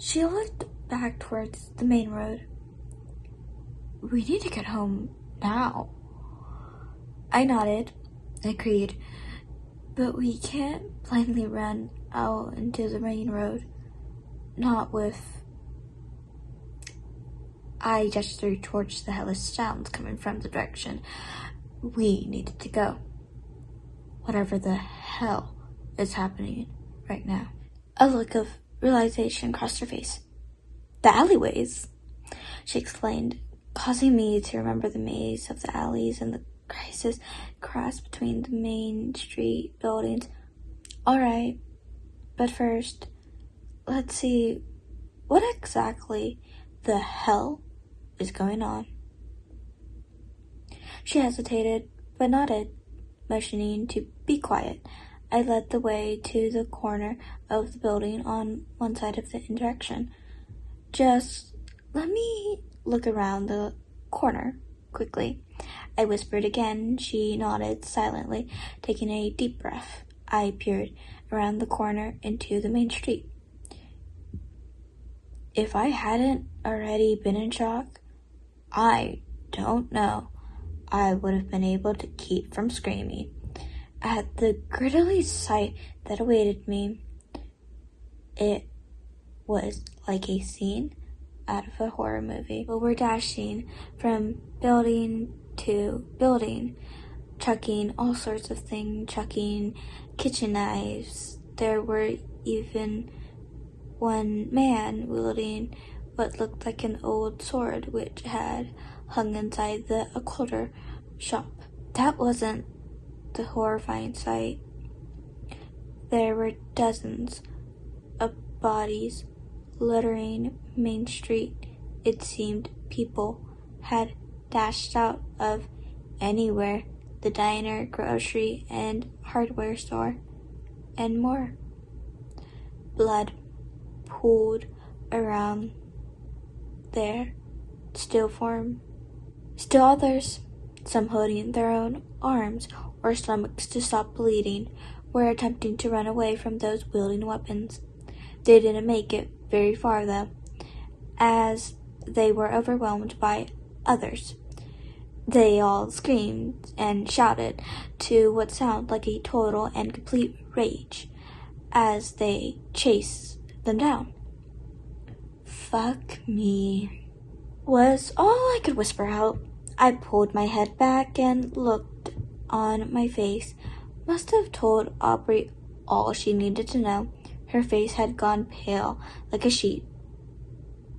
She looked back towards the main road. We need to get home now. I nodded, agreed, but we can't blindly run out into the main road. Not with... I gestured towards the hellish sounds coming from the direction we needed to go. Whatever the hell is happening right now. A look of realization crossed her face. The alleyways, she explained, causing me to remember the maze of the alleys and the crisis cross between the main street buildings. All right, but first, let's see what exactly the hell is going on. She hesitated, but nodded, motioning to be quiet. I led the way to the corner of the building on one side of the interaction. Just let me look around the corner quickly, I whispered again. She nodded silently, taking a deep breath. I peered around the corner into the main street. If I hadn't already been in shock, I don't know I would have been able to keep from screaming at the grisly sight that awaited me. It was like a scene out of a horror movie. We were dashing from building to building, chucking all sorts of things, chucking kitchen knives. There were even one man wielding what looked like an old sword which had hung inside the occulter shop. That wasn't the horrifying sight. There were dozens of bodies littering Main Street. It seemed people had dashed out of anywhere, the diner, grocery, and hardware store, and more. Blood pooled around there, still others, some holding their own arms or stomachs to stop bleeding, were attempting to run away from those wielding weapons. They didn't make it very far, though, as they were overwhelmed by others. They all screamed and shouted to what sounded like a total and complete rage as they chased them down. "Fuck me," was all I could whisper out. I pulled my head back and looked on my face. Must have told Aubrey all she needed to know. Her face had gone pale like a sheet.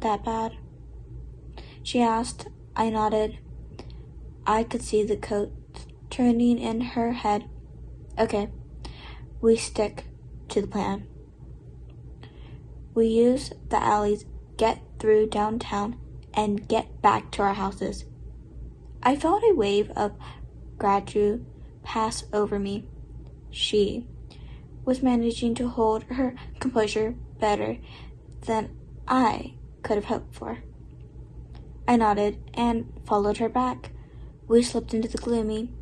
"That bad?" she asked. I nodded. I could see the coat turning in her head. "Okay, we stick to the plan. We use the alleys, get through downtown, and get back to our houses." I felt a wave of gratitude pass over me. She was managing to hold her composure better than I could have hoped for. I nodded and followed her back. We slipped into the gloomy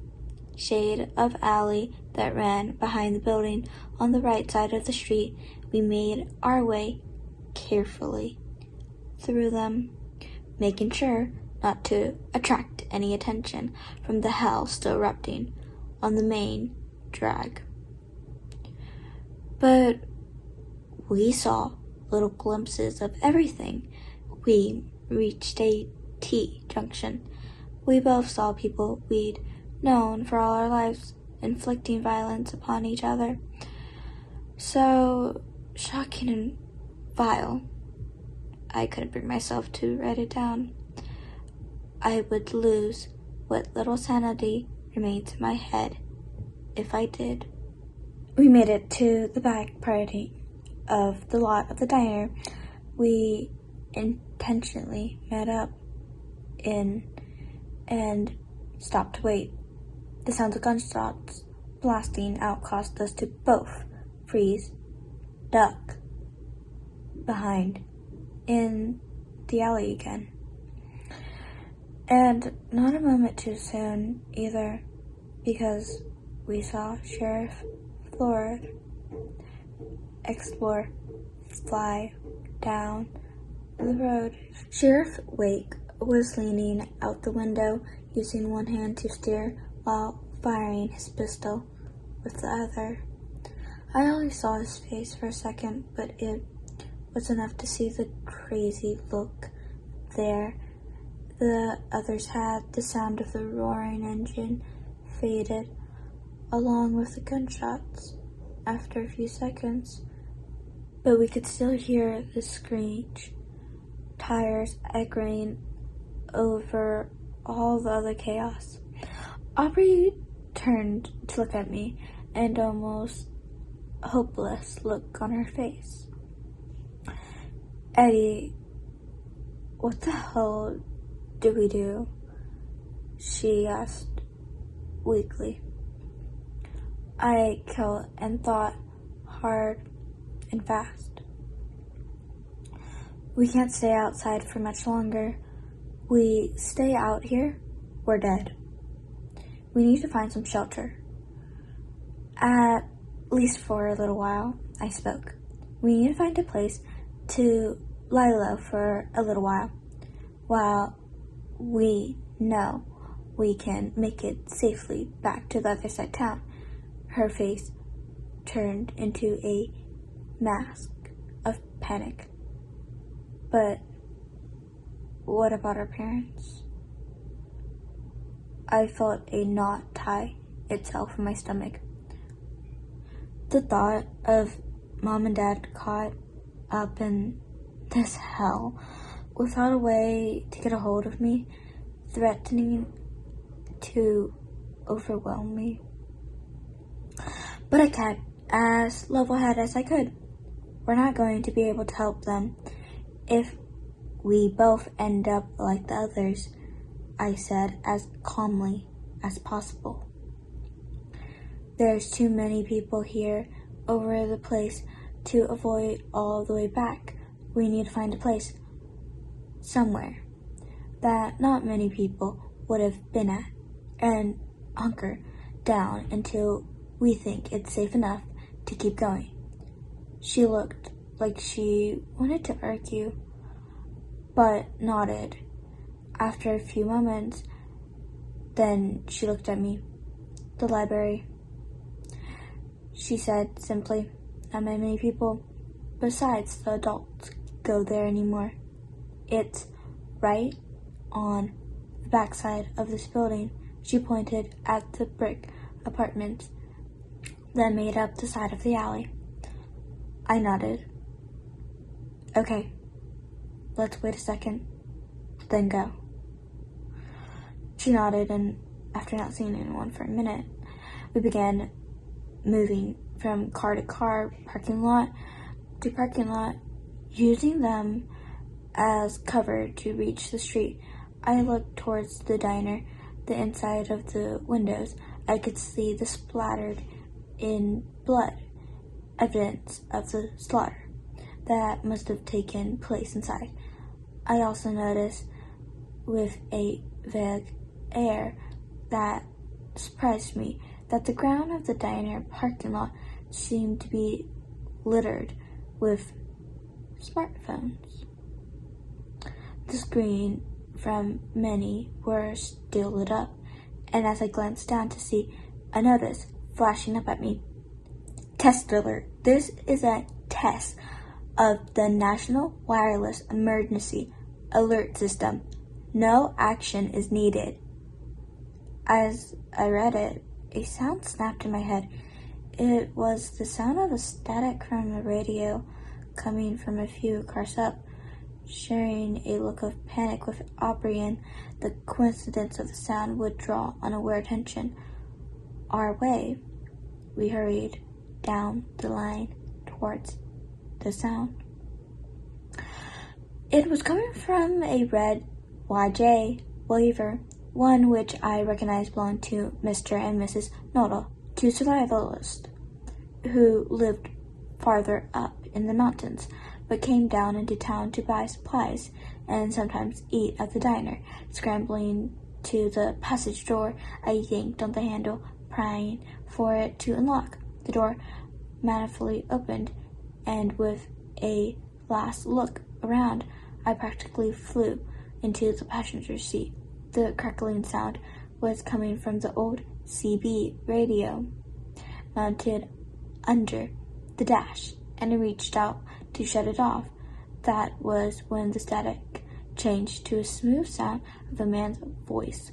shade of alley that ran behind the building. On the right side of the street, we made our way carefully through them, making sure not to attract any attention from the hell still erupting on the main drag. But we saw little glimpses of everything. We reached a T-junction. We both saw people we'd known for all our lives inflicting violence upon each other. So shocking and vile, I couldn't bring myself to write it down. I would lose what little sanity remains in my head if I did. We made it to the back part of the lot of the diner. We intentionally met up in and stopped to wait. The sounds of gunshots blasting out caused us to both freeze, duck behind in the alley again. And not a moment too soon either, because we saw Sheriff Floyd explore fly down the road. Sheriff Wake was leaning out the window, using one hand to steer while firing his pistol with the other. I only saw his face for a second, but it was enough to see the crazy look there the others had. The sound of the roaring engine faded, along with the gunshots, after a few seconds, but we could still hear the screech, tires echoing over all the other chaos. Aubrey turned to look at me, and almost hopeless look on her face. Eddie, what the hell do we do? She asked weakly. I killed and thought hard and fast. We can't stay outside for much longer. We stay out here, we're dead. We need to find some shelter. At least for a little while, I spoke. We need to find a place to lie low for a little while we know we can make it safely back to the other side of town. Her face turned into a mask of panic. But what about our parents? I felt a knot tie itself in my stomach. The thought of Mom and Dad caught up in this hell without a way to get a hold of me, threatening to overwhelm me. But I kept as level-headed as I could. We're not going to be able to help them if we both end up like the others, I said as calmly as possible. There's too many people here over the place to avoid all the way back. We need to find a place, somewhere, that not many people would have been at, and hunker down until we think it's safe enough to keep going. She looked like she wanted to argue, but nodded after a few moments. Then she looked at me. The library, she said simply. Not many people besides the adults go there anymore. It's right on the backside of this building. She pointed at the brick apartments that made up the side of the alley. I nodded. Okay, let's wait a second, then go. She nodded, and after not seeing anyone for a minute, we began moving from car to car, parking lot to parking lot, using them as cover to reach the street. I looked towards the diner, the inside of the windows. I could see the splattered in blood, evidence of the slaughter that must have taken place inside. I also noticed, with a vague air that surprised me, that the ground of the diner parking lot seemed to be littered with smartphones. The screen from many were still lit up, and as I glanced down to see a notice flashing up at me. Test alert. This is a test of the National Wireless Emergency Alert System. No action is needed. As I read it, a sound snapped in my head. It was the sound of a static from the radio coming from a few cars up, sharing a look of panic with Aubrey, and the coincidence of the sound would draw unaware attention our way. We hurried down the line towards the sound. It was coming from a red YJ waiver, one which I recognized belonged to Mr. and Mrs. Noddle, two survivalists who lived farther up in the mountains, but came down into town to buy supplies and sometimes eat at the diner. Scrambling to the passage door, I yanked on the handle, prying for it to unlock. The door manfully opened, and with a last look around, I practically flew into the passenger seat. The crackling sound was coming from the old CB radio mounted under the dash, and I reached out to shut it off. That was when the static changed to a smooth sound of a man's voice